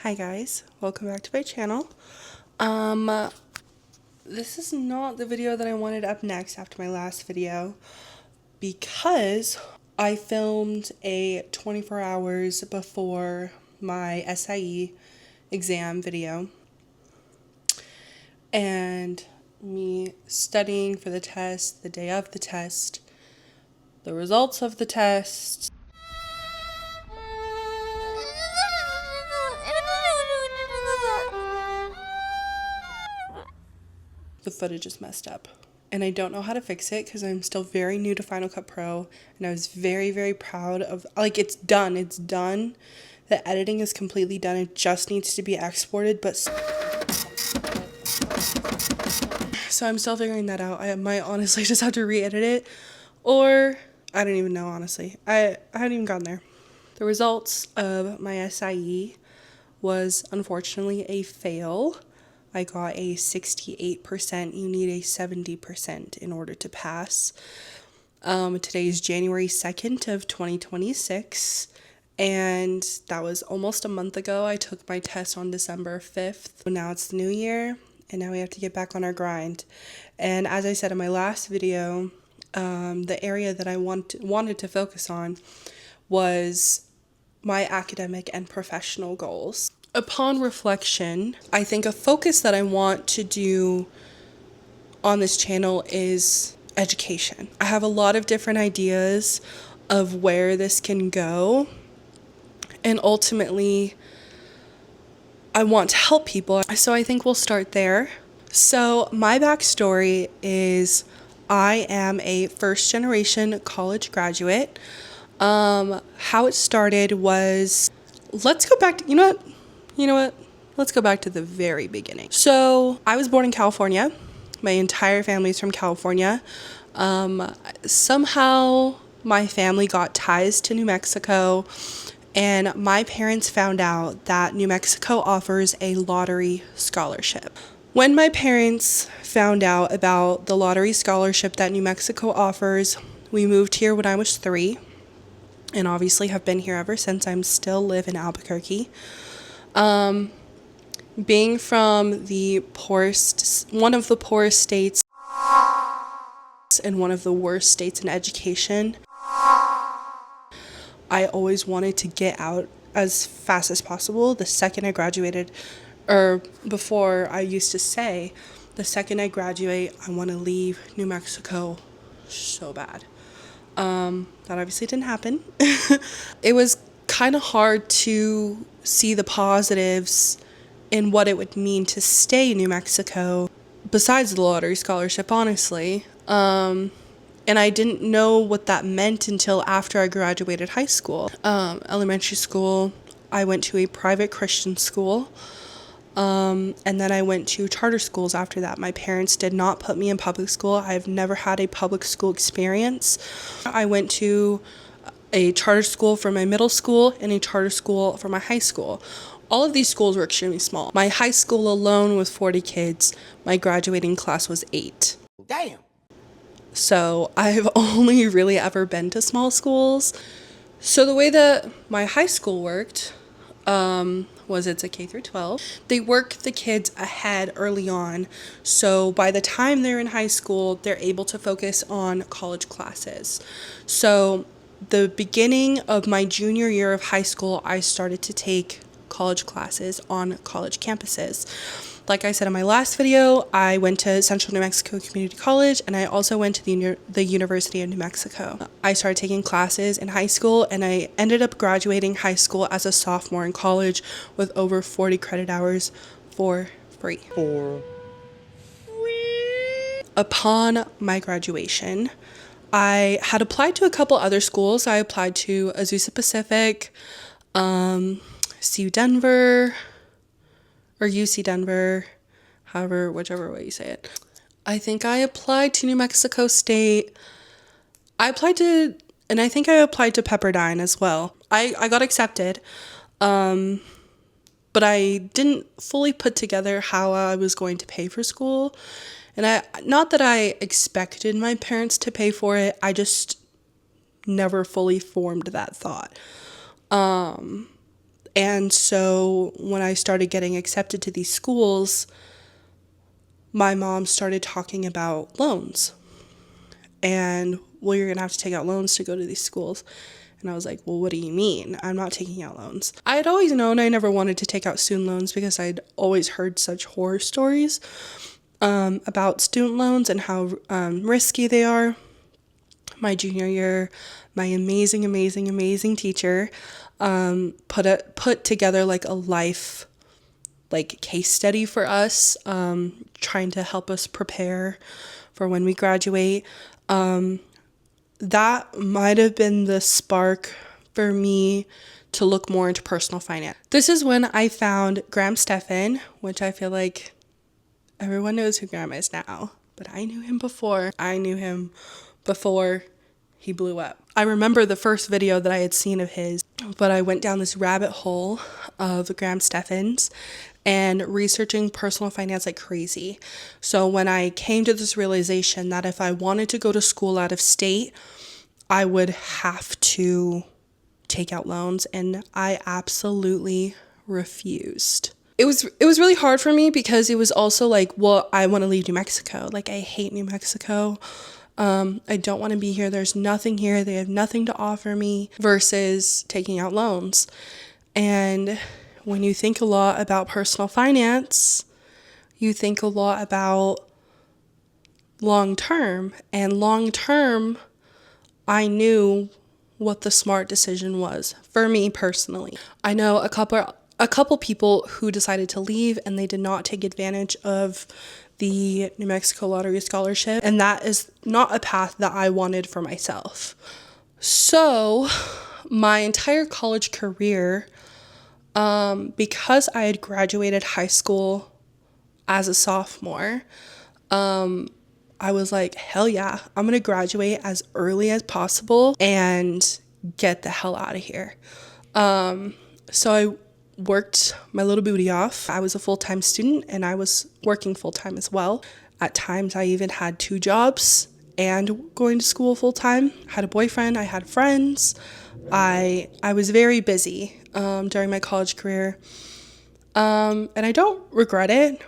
Hi guys, welcome back to my channel. This is not the video that I wanted up next after my last video because I filmed a 24 hours before my SIE exam video and me studying for the test, the day of the test, the results of the test. The footage is messed up and I don't know how to fix it because I'm still very new to Final Cut Pro, and I was very proud of, like, it's done. The editing is completely done. It just needs to be exported, but so I'm still figuring that out. I might honestly just have to re-edit it, or I don't even know, honestly. I haven't even gotten there. The results of my SIE was unfortunately a fail. I got a 68%. You need a 70% in order to pass. Today is January 2nd of 2026, and that was almost a month ago. I took my test on December 5th. Now it's the new year, and now we have to get back on our grind. And as I said in my last video, the area that I wanted to focus on was my academic and professional goals. Upon reflection, I think a focus that I want to do on this channel is education. I have a lot of different ideas of where this can go, and ultimately I want to help people. So I think we'll start there. So my backstory is I am a first-generation college graduate. How it started was, let's go back to, you know what? Let's go back to the very beginning. So I was born in California. My entire family is from California. Somehow my family got ties to New Mexico, and my parents found out that New Mexico offers a lottery scholarship. When my parents found out about the lottery scholarship that New Mexico offers, we moved here when I was 3, and obviously have been here ever since. I still live in Albuquerque. Being from one of the poorest states and one of the worst states in education, I always wanted to get out as fast as possible. The second I graduated, or before, I used to say, the second I graduate, I want to leave New Mexico so bad. That obviously didn't happen. It was kind of hard to see the positives in what it would mean to stay in New Mexico besides the lottery scholarship, honestly. And I didn't know what that meant until after I graduated high school. Elementary school, I went to a private Christian school. And then I went to charter schools after that. My parents did not put me in public school. I've never had a public school experience. I went to a charter school for my middle school and a charter school for my high school. All of these schools were extremely small. My high school alone was 40 kids. My graduating class was 8. Damn. So I've only really ever been to small schools. So the way that my high school worked was it's a K through 12. They work the kids ahead early on. So by the time they're in high school, they're able to focus on college classes. So the beginning of my junior year of high school, I started to take college classes on college campuses. Like I said in my last video, I went to Central New Mexico Community College, and I also went to the University of New Mexico. I started taking classes in high school, and I ended up graduating high school as a sophomore in college with over 40 credit hours for free. Upon my graduation, I had applied to a couple other schools. I applied to Azusa Pacific, CU Denver, or UC Denver, whichever way you say it. I think I applied to New Mexico State. I think I applied to Pepperdine as well. I got accepted, but I didn't fully put together how I was going to pay for school. And not that I expected my parents to pay for it, I just never fully formed that thought. And so when I started getting accepted to these schools, my mom started talking about loans. And, well, you're going to have to take out loans to go to these schools. And I was like, well, what do you mean? I'm not taking out loans. I had always known I never wanted to take out student loans because I'd always heard such horror stories about student loans and how risky they are. My junior year, my amazing teacher put together like a life case study for us, trying to help us prepare for when we graduate. That might have been the spark for me to look more into personal finance. This is when I found Graham Stephan, which I feel like everyone knows who Graham is now, but I knew him before. He blew up. I remember the first video that I had seen of his, but I went down this rabbit hole of Graham Stephan's and researching personal finance like crazy. So when I came to this realization that if I wanted to go to school out of state, I would have to take out loans, and I absolutely refused. It was really hard for me because it was also like, well, I want to leave New Mexico. Like, I hate New Mexico. I don't want to be here. There's nothing here. They have nothing to offer me versus taking out loans. And when you think a lot about personal finance, you think a lot about long term. And long term, I knew what the smart decision was for me personally. I know a couple people who decided to leave and they did not take advantage of the New Mexico Lottery Scholarship, and that is not a path that I wanted for myself. So my entire college career, because I had graduated high school as a sophomore, I was like, hell yeah, I'm gonna graduate as early as possible and get the hell out of here. So I worked my little booty off. I was a full-time student and I was working full-time as well. At times I even had 2 jobs and going to school full-time. I had a boyfriend, I had friends. I was very busy during my college career. And I don't regret it.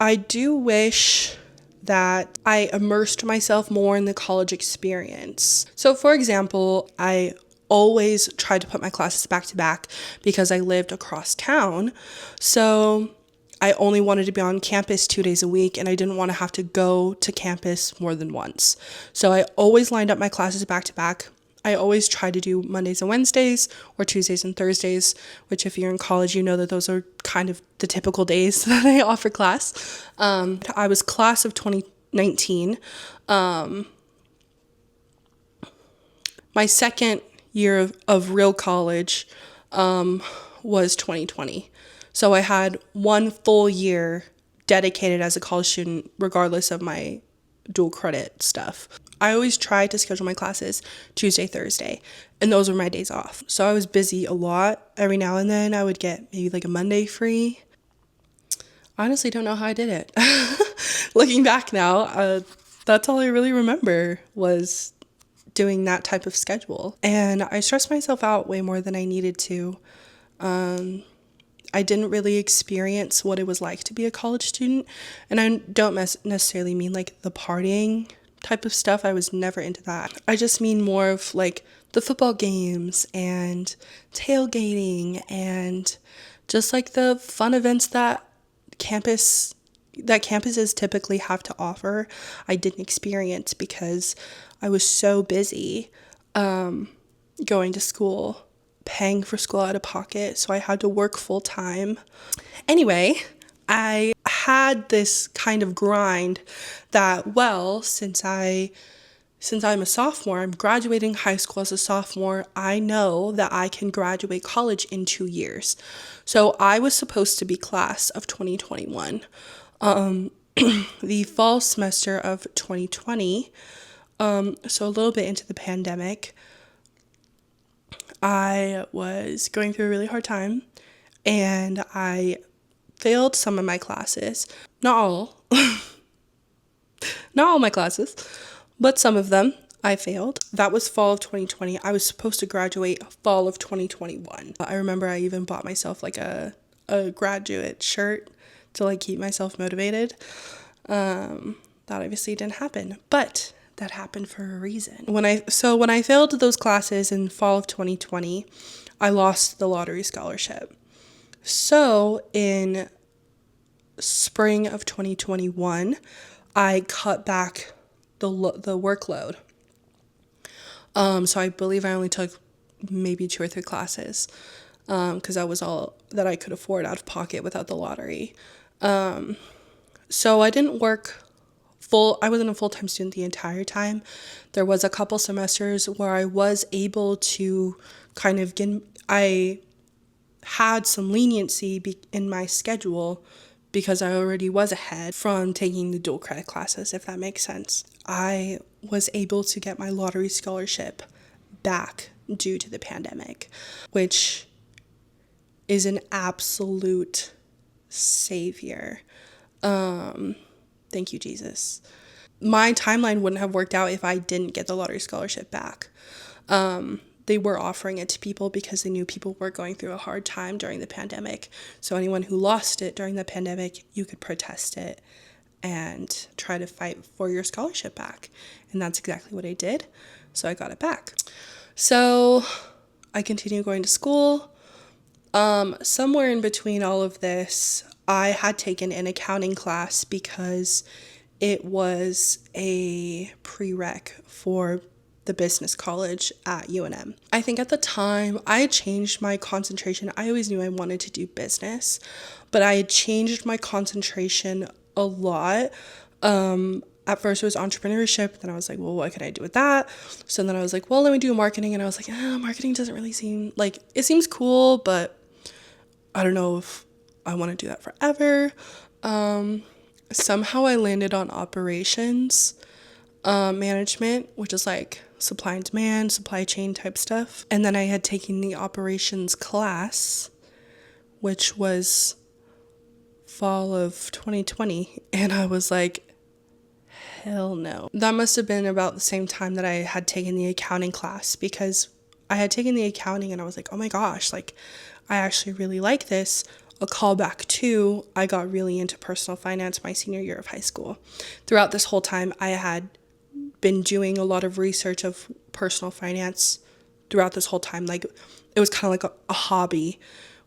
I do wish that I immersed myself more in the college experience. So for example, I always tried to put my classes back to back because I lived across town. So I only wanted to be on campus 2 days a week and I didn't want to have to go to campus more than once. So I always lined up my classes back to back. I always tried to do Mondays and Wednesdays or Tuesdays and Thursdays, which if you're in college, you know that those are kind of the typical days that I offer class. I was class of 2019. My second year of real college was 2020. So I had 1 full year dedicated as a college student, regardless of my dual credit stuff. I always tried to schedule my classes Tuesday, Thursday, and those were my days off. So I was busy a lot. Every now and then I would get maybe like a Monday free. I honestly don't know how I did it. Looking back now, that's all I really remember was doing that type of schedule. And I stressed myself out way more than I needed to. I didn't really experience what it was like to be a college student. And I don't necessarily mean like the partying type of stuff. I was never into that. I just mean more of like the football games and tailgating and just like the fun events that campuses typically have to offer. I didn't experience because I was so busy going to school, paying for school out of pocket, so I had to work full time. Anyway, I had this kind of grind that, well, since I'm a sophomore, I'm graduating high school as a sophomore, I know that I can graduate college in 2 years. So I was supposed to be class of 2021. The fall semester of 2020, so a little bit into the pandemic, I was going through a really hard time and I failed some of my classes. Not all. Not all my classes, but some of them. I failed. That was fall of 2020. I was supposed to graduate fall of 2021. I remember I even bought myself like a graduate shirt to like keep myself motivated. That obviously didn't happen, but that happened for a reason. When I failed those classes in fall of 2020, I lost the lottery scholarship. So in spring of 2021, I cut back the workload. So I believe I only took maybe 2 or 3 classes, because that was all that I could afford out of pocket without the lottery. So I didn't work I wasn't a full-time student the entire time. There was a couple semesters where I was able to kind of I had some leniency in my schedule because I already was ahead from taking the dual credit classes, if that makes sense. I was able to get my lottery scholarship back due to the pandemic, which is an absolute savior. Thank you, Jesus. My timeline wouldn't have worked out if I didn't get the lottery scholarship back. They were offering it to people because they knew people were going through a hard time during the pandemic. So anyone who lost it during the pandemic, you could protest it and try to fight for your scholarship back. And that's exactly what I did. So I got it back. So I continued going to school. Somewhere in between all of this, I had taken an accounting class because it was a prereq for the business college at UNM. I think at the time I had changed my concentration. I always knew I wanted to do business, but I had changed my concentration a lot. At first it was entrepreneurship, then I was like, well, what can I do with that? So then I was like, well, let me do marketing, and I was like, marketing doesn't really seem like, it seems cool, but I don't know if I want to do that forever. Somehow I landed on operations management, which is like supply and demand, supply chain type stuff. And then I had taken the operations class, which was fall of 2020. And I was like, hell no. That must have been about the same time that I had taken the accounting class, because I had taken the accounting and I was like, oh my gosh, like I actually really like this. A callback to, I got really into personal finance my senior year of high school. Throughout this whole time, I had been doing a lot of research of personal finance throughout this whole time. Like it was kind of like a hobby,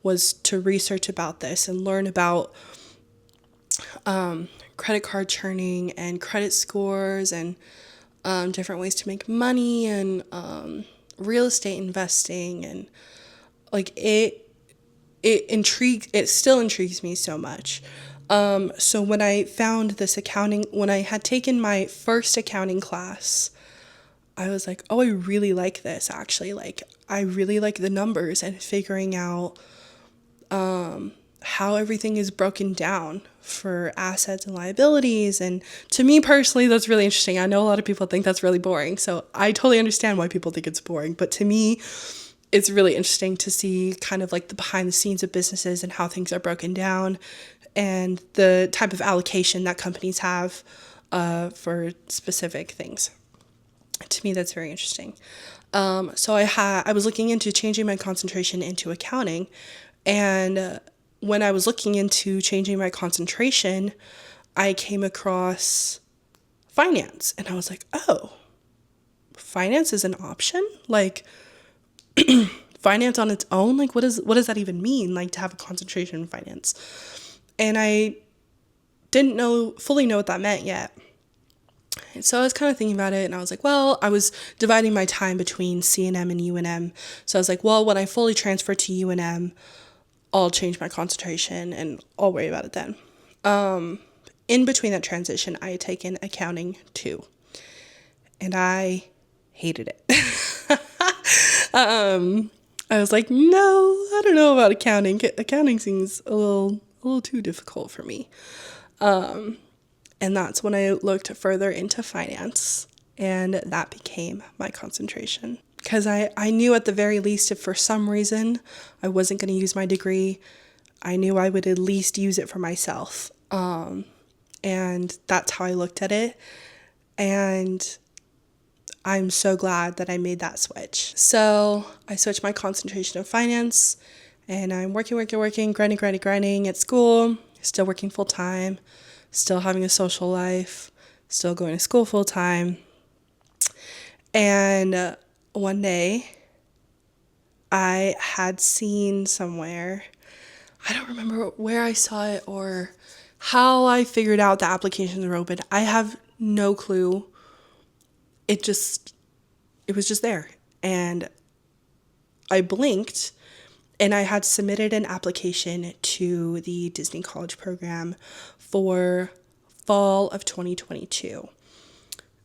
was to research about this and learn about credit card churning and credit scores and different ways to make money and real estate investing, and like it still intrigues me so much. So when I found this accounting, when I had taken my first accounting class, I was like, oh, I really like this actually. Like I really like the numbers and figuring out how everything is broken down for assets and liabilities. And to me personally, that's really interesting. I know a lot of people think that's really boring, so I totally understand why people think it's boring. But to me, it's really interesting to see kind of like the behind the scenes of businesses and how things are broken down and the type of allocation that companies have for specific things. To me, that's very interesting. So I was looking into changing my concentration into accounting, and when I was looking into changing my concentration, I came across finance, and I was like, oh, finance is an option? Like, finance on its own? Like, what does that even mean? Like, to have a concentration in finance? And I didn't fully know what that meant yet. And so I was kind of thinking about it, and I was like, well, I was dividing my time between C&M and UNM. So I was like, well, when I fully transfer to UNM, I'll change my concentration and I'll worry about it then. In between that transition, I had taken accounting 2, and I hated it. I was like, no, I don't know about accounting. Accounting seems a little too difficult for me. And that's when I looked further into finance, and that became my concentration. Because I knew at the very least, if for some reason I wasn't going to use my degree, I knew I would at least use it for myself. And that's how I looked at it. And I'm so glad that I made that switch. So I switched my concentration to finance, and I'm working, grinding at school, still working full time, still having a social life, still going to school full time. And one day I had seen somewhere, I don't remember where I saw it or how I figured out the applications were open. I have no clue. It was just there. And I blinked, and I had submitted an application to the Disney College program for fall of 2022.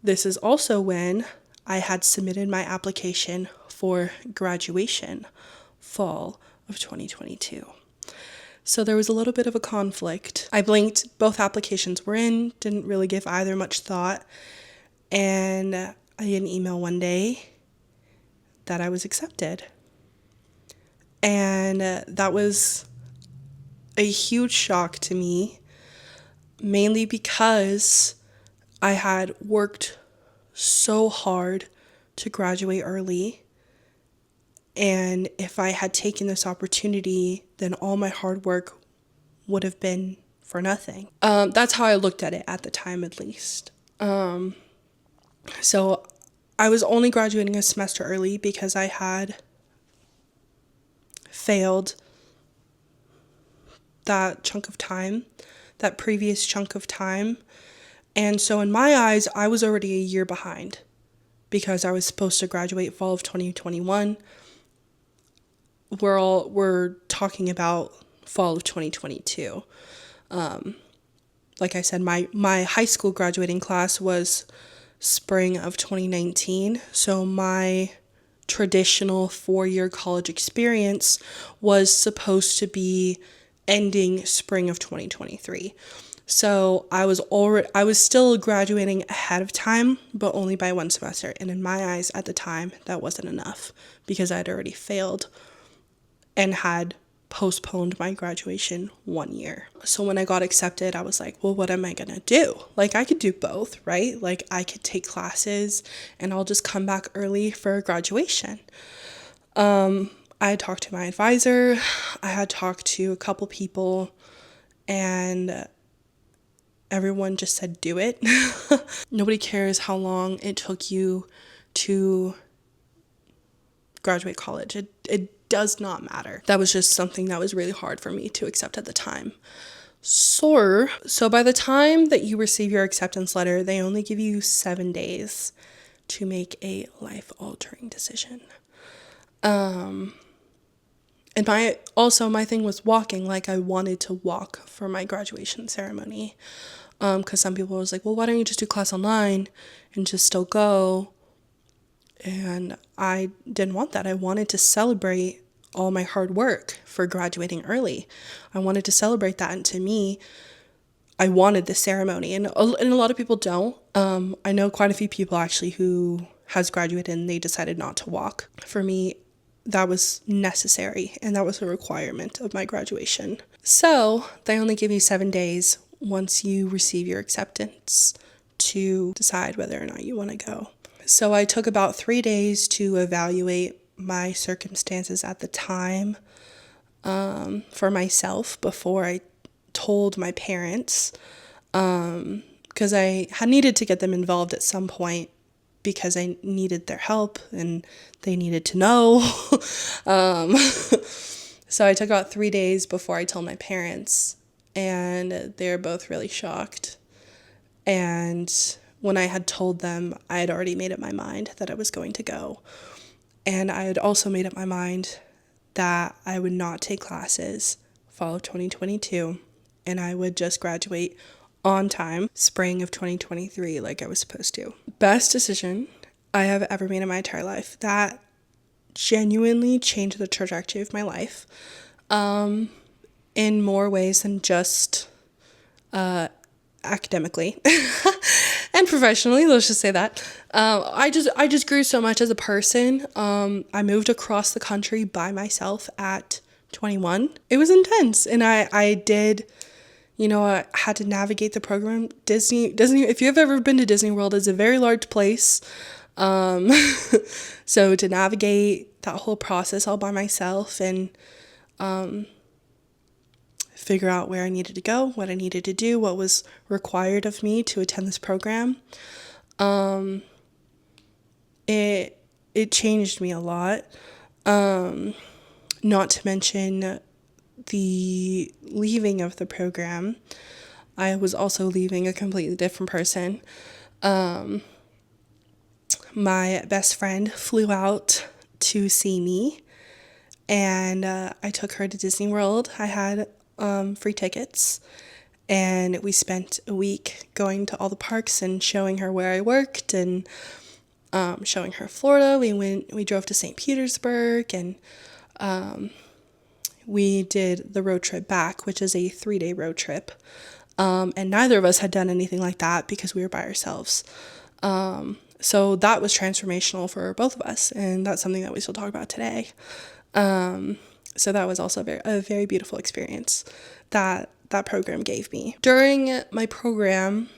This is also when I had submitted my application for graduation fall of 2022. So there was a little bit of a conflict. I blinked, both applications were in, didn't really give either much thought. And I get an email one day that I was accepted. And that was a huge shock to me, mainly because I had worked so hard to graduate early. And if I had taken this opportunity, then all my hard work would have been for nothing. That's how I looked at it at the time, at least. So I was only graduating a semester early because I had failed that previous chunk of time. And so in my eyes, I was already a year behind because I was supposed to graduate fall of 2021. We're talking about fall of 2022. Like I said, my high school graduating class was spring of 2019. So my traditional 4-year college experience was supposed to be ending spring of 2023. So I was still graduating ahead of time, but only by one semester. And in my eyes at the time, that wasn't enough because I'd already failed and had postponed my graduation 1 year. So when I got accepted, I was like, well, what am I gonna do? Like, I could do both, right? Like, I could take classes and I'll just come back early for graduation. I had talked to my advisor, I had talked to a couple people, and everyone just said, do it. Nobody cares how long it took you to graduate college. It does not matter. That was just something that was really hard for me to accept at the time. So by the time that you receive your acceptance letter, they only give you 7 days to make a life-altering decision. And my thing was walking. Like, I wanted to walk for my graduation ceremony. Because some people was like, well, why don't you just do class online and just still go? And I didn't want that. I wanted to celebrate all my hard work for graduating early. I wanted to celebrate that. And to me, I wanted the ceremony. And a lot of people don't. I know quite a few people actually who has graduated and they decided not to walk. For me, that was necessary and that was a requirement of my graduation. So they only give you 7 days once you receive your acceptance to decide whether or not you want to go. So I took about 3 days to evaluate my circumstances at the time for myself before I told my parents, because I had needed to get them involved at some point because I needed their help and they needed to know. So I took about 3 days before I told my parents, and they were both really shocked. And when I had told them, I had already made up my mind that I was going to go. And I had also made up my mind that I would not take classes fall of 2022, and I would just graduate on time, spring of 2023, like I was supposed to. Best decision I have ever made in my entire life. That genuinely changed the trajectory of my life in more ways than just academically and professionally, let's just say that. I just grew so much as a person. I moved across the country by myself at 21. It was intense, and I did, I had to navigate the program. Disney, if you've ever been to Disney World, it's a very large place. So to navigate that whole process all by myself and figure out where I needed to go, what I needed to do, what was required of me to attend this program, it changed me a lot. Not to mention the leaving of the program. I was also leaving a completely different person. My best friend flew out to see me, and I took her to Disney World. I had free tickets, and we spent a week going to all the parks and showing her where I worked and showing her Florida. We drove to St. Petersburg, and we did the road trip back, which is a 3-day road trip. And neither of us had done anything like that because we were by ourselves. So that was transformational for both of us, and that's something that we still talk about today. So that was also a very beautiful experience that program gave me. During my program,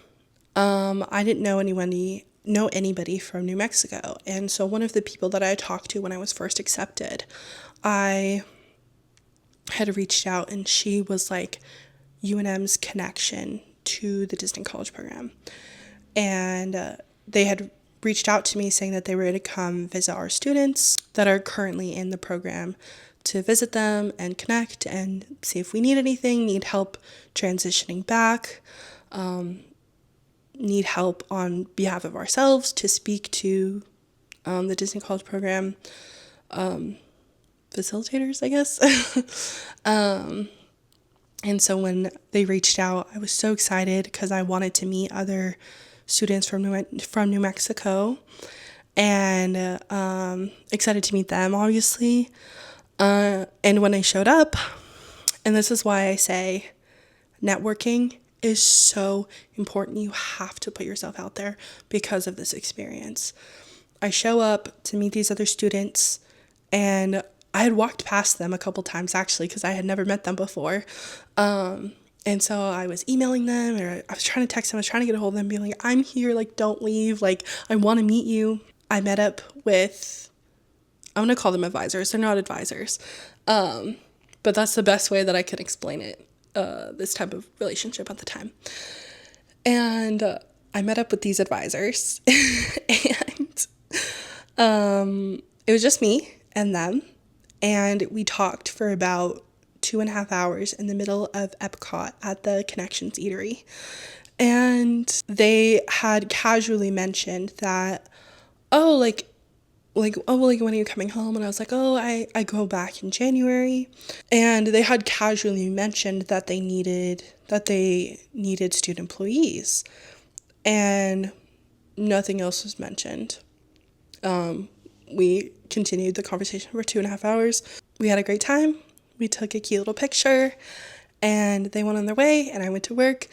I didn't know anybody from New Mexico, and so one of the people that I talked to when I was first accepted, I had reached out, and she was like UNM's connection to the Disney College program, and they had reached out to me saying that they were going to come visit our students that are currently in the program to visit them and connect and see if we need anything, need help transitioning back, need help on behalf of ourselves to speak to the Disney College program facilitators, I guess. And so when they reached out, I was so excited because I wanted to meet other students from New Mexico, and excited to meet them, obviously. And when I showed up, and this is why I say networking is so important. You have to put yourself out there because of this experience. I show up to meet these other students, and I had walked past them a couple times actually because I had never met them before. And so I was emailing them, or I was trying to text them, I was trying to get a hold of them, being like, I'm here, like, don't leave, like, I want to meet you. I met up with, I'm going to call them advisors. They're not advisors. But that's the best way that I could explain it, this type of relationship at the time. And I met up with these advisors, and it was just me and them. And we talked for about 2.5 hours in the middle of Epcot at the Connections Eatery. And they had casually mentioned that, oh, when are you coming home? And I was like, oh, I go back in January. And they had casually mentioned that they needed student employees. And nothing else was mentioned. We continued the conversation for 2.5 hours. We had a great time. We took a cute little picture, and they went on their way, and I went to work.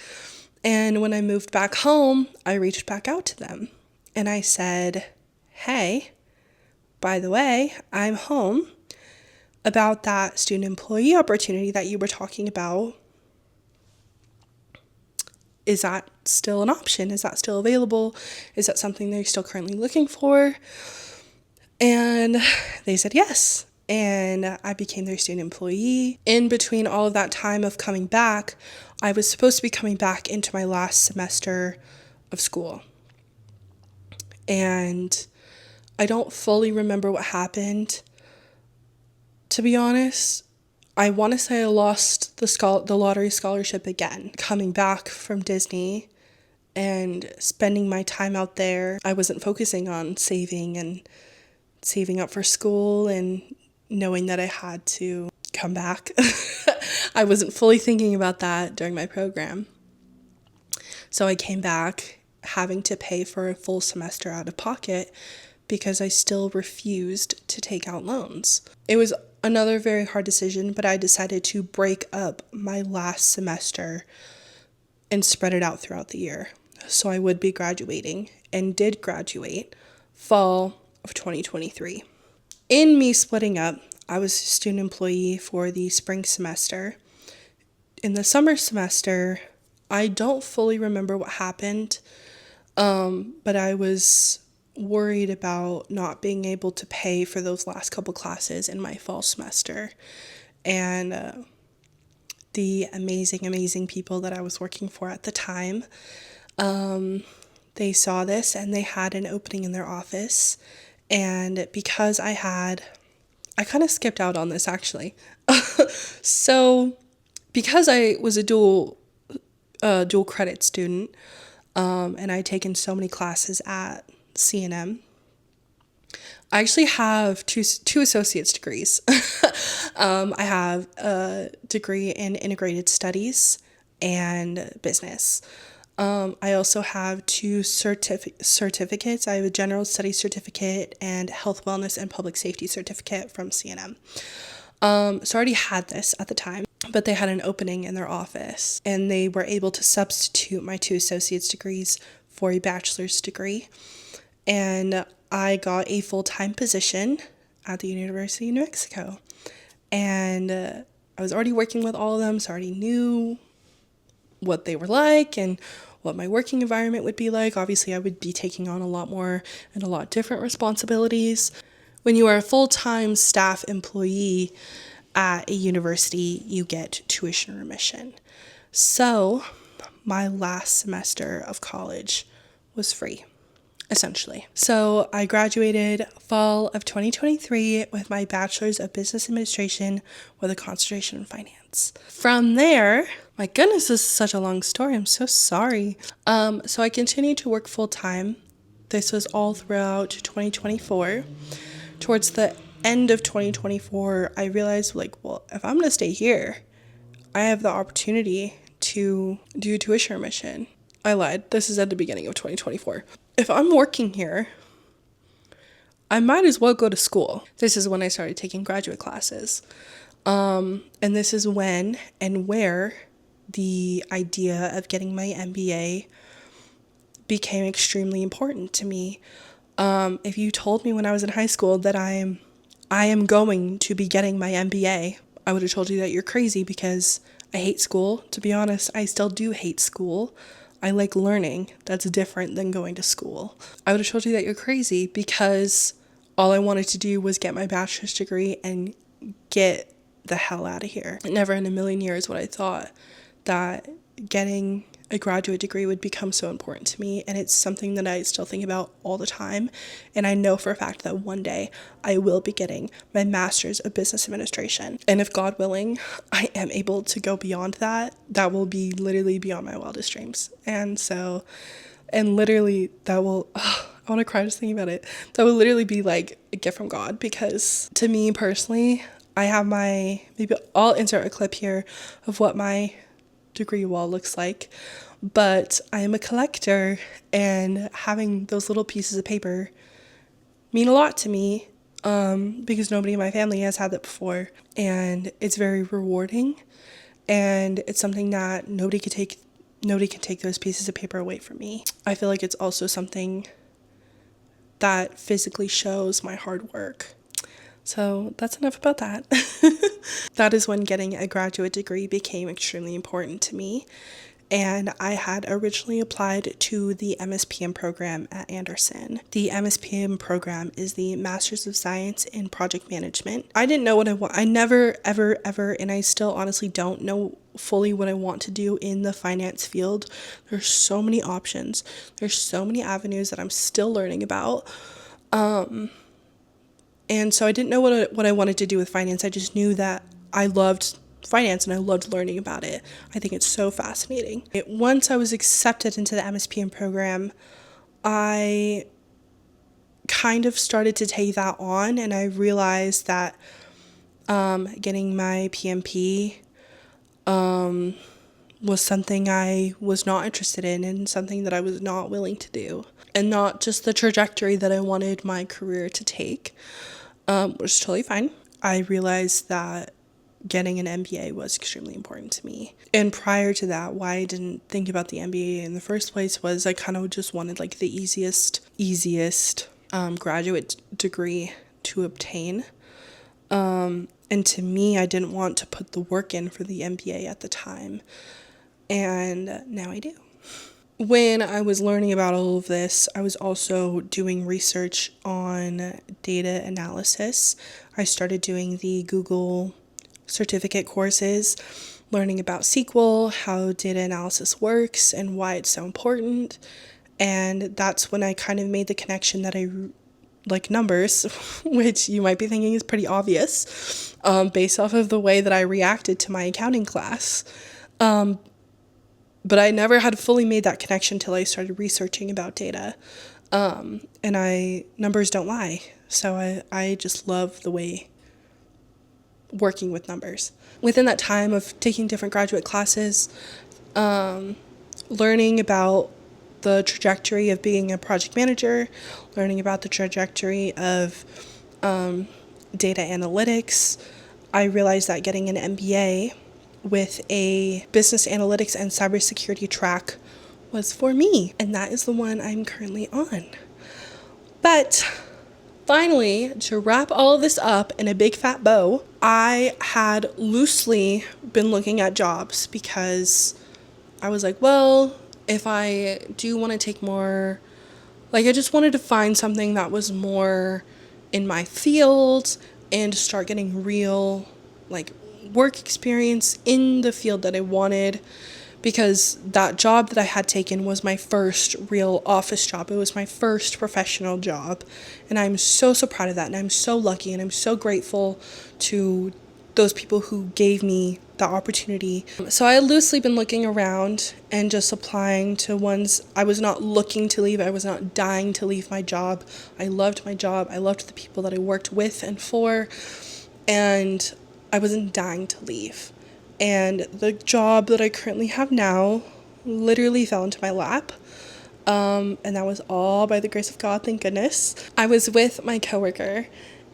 And when I moved back home, I reached back out to them, and I said, hey, by the way, I'm home. About that student employee opportunity that you were talking about, is that still an option? Is that still available? Is that something they're still currently looking for? And they said yes. And I became their student employee. In between all of that time of coming back, I was supposed to be coming back into my last semester of school. And I don't fully remember what happened, to be honest. I want to say I lost the lottery scholarship again. Coming back from Disney and spending my time out there, I wasn't focusing on saving up for school and knowing that I had to come back. I wasn't fully thinking about that during my program. So I came back having to pay for a full semester out of pocket because I still refused to take out loans. It was another very hard decision, but I decided to break up my last semester and spread it out throughout the year. So I would be graduating, and did graduate fall of 2023. In me splitting up, I was a student employee for the spring semester. In the summer semester, I don't fully remember what happened, but I was worried about not being able to pay for those last couple classes in my fall semester. And the amazing people that I was working for at the time, they saw this and they had an opening in their office. And because I kind of skipped out on this actually. So because I was a dual credit student, and I'd taken so many classes at C&M, I actually have two associate's degrees. I have a degree in integrated studies and business. I also have two certificates. I have a general studies certificate and health, wellness, and public safety certificate from C&M. So I already had this at the time, but they had an opening in their office and they were able to substitute my two associate's degrees for a bachelor's degree. And I got a full-time position at the University of New Mexico. And I was already working with all of them, so I already knew what they were like and what my working environment would be like. Obviously, I would be taking on a lot more and a lot different responsibilities. When you are a full-time staff employee at a university, you get tuition remission. So my last semester of college was free, essentially. So I graduated fall of 2023 with my bachelor's of business administration with a concentration in finance. From there, my goodness, this is such a long story. I'm so sorry. So I continued to work full time. This was all throughout 2024. Towards the end of 2024, I realized, well, if I'm going to stay here, I have the opportunity to do tuition remission. I lied. This is at the beginning of 2024. If I'm working here, I might as well go to school. This is when I started taking graduate classes. And this is when and where the idea of getting my MBA became extremely important to me. If you told me when I was in high school that I am going to be getting my MBA, I would have told you that you're crazy because I hate school. To be honest, I still do hate school. I like learning. That's different than going to school. I would have told you that you're crazy because all I wanted to do was get my bachelor's degree and get the hell out of here. Never in a million years would I thought that getting a graduate degree would become so important to me, and it's something that I still think about all the time. And I know for a fact that one day I will be getting my master's of business administration, and if God willing I am able to go beyond that, that will be literally beyond my wildest dreams. And literally that will I want to cry just thinking about it. That will literally be like a gift from God, because to me personally, I have maybe I'll insert a clip here of what my degree wall looks like, but I am a collector, and having those little pieces of paper mean a lot to me, because nobody in my family has had that before, and it's very rewarding, and it's something that nobody can take those pieces of paper away from me. I feel like it's also something that physically shows my hard work. So that's enough about that. That is when getting a graduate degree became extremely important to me. And I had originally applied to the MSPM program at Anderson. The MSPM program is the Masters of Science in Project Management. I didn't know what I want. I never, ever, and I still honestly don't know fully what I want to do in the finance field. There's so many options. There's so many avenues that I'm still learning about. And so I didn't know what I wanted to do with finance. I just knew that I loved finance and I loved learning about it. I think it's so fascinating. Once I was accepted into the MSPM program, I kind of started to take that on, and I realized that getting my PMP was something I was not interested in, and something that I was not willing to do, and not just the trajectory that I wanted my career to take, which is totally fine. I realized that getting an MBA was extremely important to me. And prior to that, why I didn't think about the MBA in the first place was I kind of just wanted like the easiest graduate degree to obtain. And to me, I didn't want to put the work in for the MBA at the time. And now I do. when I was learning about all of this, I was also doing research on data analysis. I started doing the Google certificate courses, learning about SQL, how data analysis works, and why it's so important. And that's when I kind of made the connection that I like numbers, which you might be thinking is pretty obvious, based off of the way that I reacted to my accounting class. But I never had fully made that connection till I started researching about data. And numbers don't lie. So I just love the way working with numbers. Within that time of taking different graduate classes, learning about the trajectory of being a project manager, learning about the trajectory of data analytics, I realized that getting an MBA with a business analytics and cybersecurity track was for me, and that is the one I'm currently on. But finally, to wrap all of this up in a big fat bow, I had loosely been looking at jobs because I was like, well, if I do want to take more, like I just wanted to find something that was more in my field and start getting real like work experience in the field that I wanted, because that job that I had taken was my first real office job. It was my first professional job, and I'm so proud of that, and I'm so lucky, and I'm so grateful to those people who gave me the opportunity. So I had loosely been looking around and just applying to ones. I was not looking to leave. I was not dying to leave my job. I loved my job. I loved the people that I worked with and for, and I wasn't dying to leave. And the job that I currently have now literally fell into my lap. And that was all by the grace of God, thank goodness. I was with my coworker,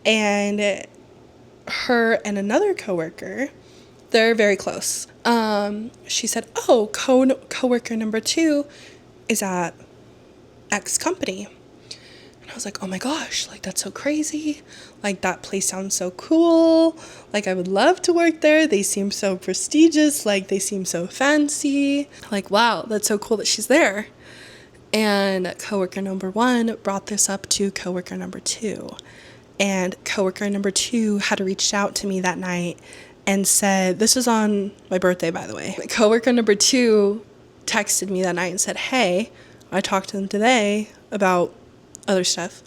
and her and another coworker, they're very close. She said, oh, coworker number 2 is at X company. And I was like, oh my gosh, like that's so crazy. Like that place sounds so cool. Like I would love to work there. They seem so prestigious. Like they seem so fancy. Like, wow, that's so cool that she's there. And coworker number 1 brought this up to coworker number 2. And coworker number 2 had reached out to me that night and said, this was on my birthday, by the way. Coworker number 2 texted me that night and said, hey, I talked to them today about other stuff,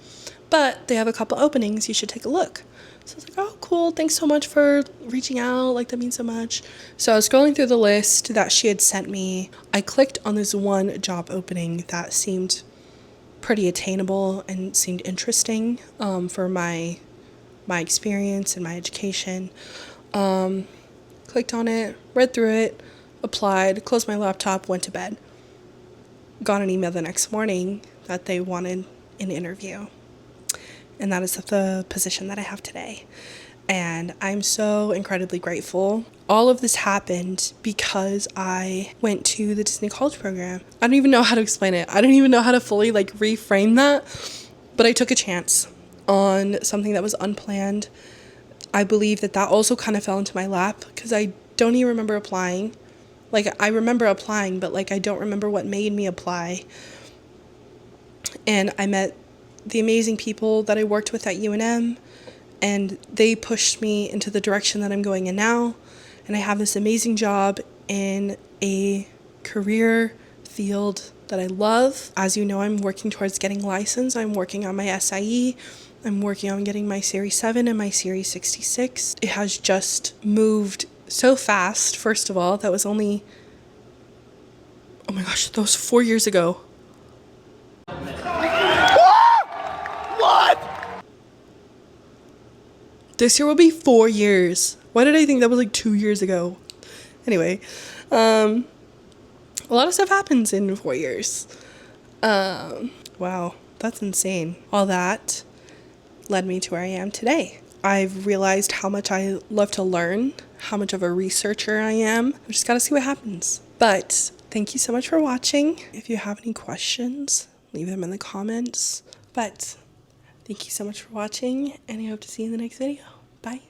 but they have a couple openings. You should take a look. So I was like, oh, cool. Thanks so much for reaching out. Like, that means so much. So I was scrolling through the list that she had sent me. I clicked on this one job opening that seemed pretty attainable and seemed interesting for my experience and my education. Clicked on it, read through it, applied, closed my laptop, went to bed. Got an email the next morning that they wanted an interview. And that is the position that I have today. And I'm so incredibly grateful. All of this happened because I went to the Disney College Program. I don't even know how to explain it. I don't even know how to fully reframe that. But I took a chance on something that was unplanned. I believe that also kind of fell into my lap because I don't even remember applying. I remember applying, but I don't remember what made me apply. And I met the amazing people that I worked with at UNM, and they pushed me into the direction that I'm going in now. And I have this amazing job in a career field that I love. As you know, I'm working towards getting licensed. I'm working on my SIE. I'm working on getting my Series 7 and my Series 66. It has just moved so fast. First of all, that was only, oh my gosh, that was 4 years ago. What? This year will be 4 years. Why did I think that was 2 years ago? Anyway, a lot of stuff happens in 4 years. Wow, that's insane. All that led me to where I am today. I've realized how much I love to learn, how much of a researcher I am. I just gotta see what happens. But thank you so much for watching. If you have any questions, leave them in the comments. But thank you so much for watching, and I hope to see you in the next video. Bye.